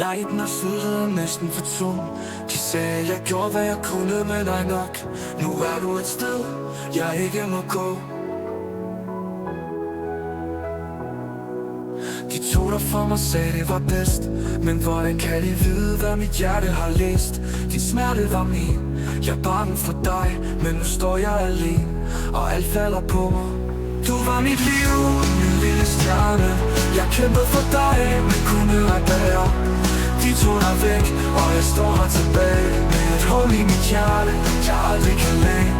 Lighten og sødheden næsten for tung. De sagde jeg gjorde hvad jeg kunne, men ej nok. Nu er du et sted jeg ikke må gå. De tog dig fra mig, sagde det var bedst. Men hvordan kan de vide hvad mit hjerte har læst? Din smerte var min, jeg bar den for dig. Men nu står jeg alene, og alt falder på mig. Du var mit liv, min lille stjerne. Jeg kæmpede for dig, men kunne ej bære. De tog dig væk, og jeg står her tilbage med et hul i mit hjerte, jeg aldrig kan læge.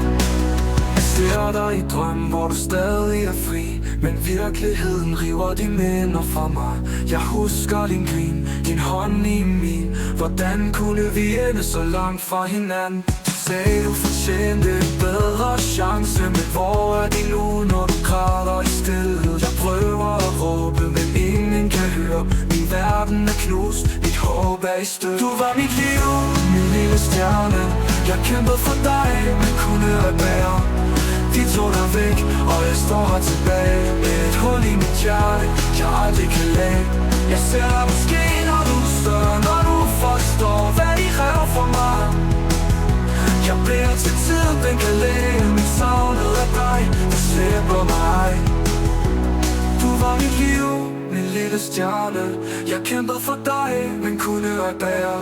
Jeg ser dig i drømmen, hvor du stadig er fri. Men virkeligheden river de minder fra mig. Jeg husker din grin, din hånd i min. Hvordan kunne vi ende så langt fra hinanden? Du sagde du fortjente en bedre chance. Men hvor er de nu, når du græder i stillhed? Jeg prøver at råbe, men ingen kan høre. Min verden er knust, mit håb er i stød. Du var mit liv, min lille stjerne. Jeg kæmpede for dig, men kunne ej bære. De tog dig væk, og jeg står her tilbage med et hul i mit hjerte, jeg aldrig kan læge. Jeg ser dig måske, når du er større, når du forstår, hvad de kræver for mig. Jeg bliver til tiden, den kan læge, men savnet af dig, der slipper mig. Du var mit liv, min lille stjerne. Jeg kæmpede for dig, men kunne ej bære.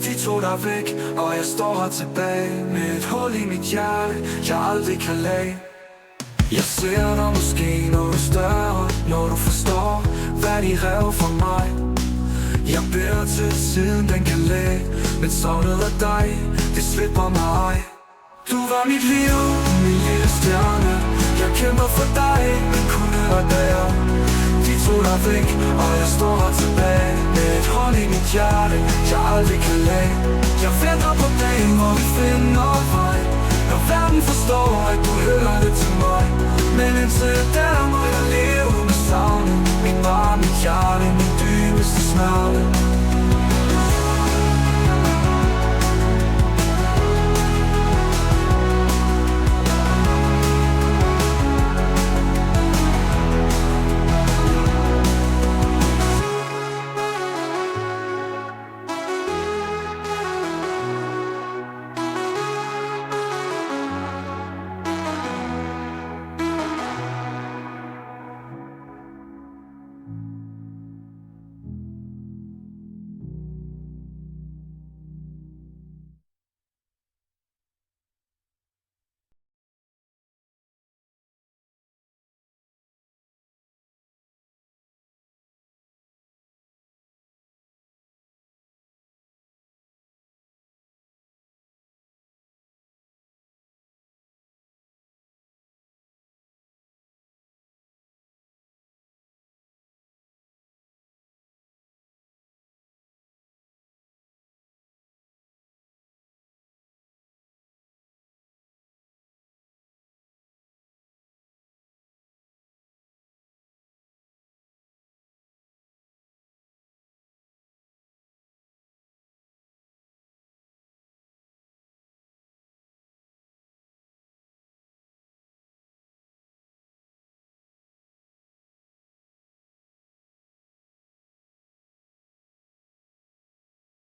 De tog dig væk, og jeg står her tilbage med et hul i mit hjerte, jeg aldrig kan læge. Jeg ser dig måske, når du er større, når du forstår, hvad de rev for mig. Jeg beder til siden, den kan læge, men savnet af dig, det slipper mig. Du var mit liv, min lille stjerne. Jeg kæmper for dig, men kunne ej bære. De tog dig væk, og jeg står her tilbage med et hul i mit hjerte, jeg aldrig kan læge. Jeg venter på dagen, hvor vi finder vej, når verden forstår, at du hører det til mig. Men indtil der må jeg leve med savnet, mit barn, mit hjerte, min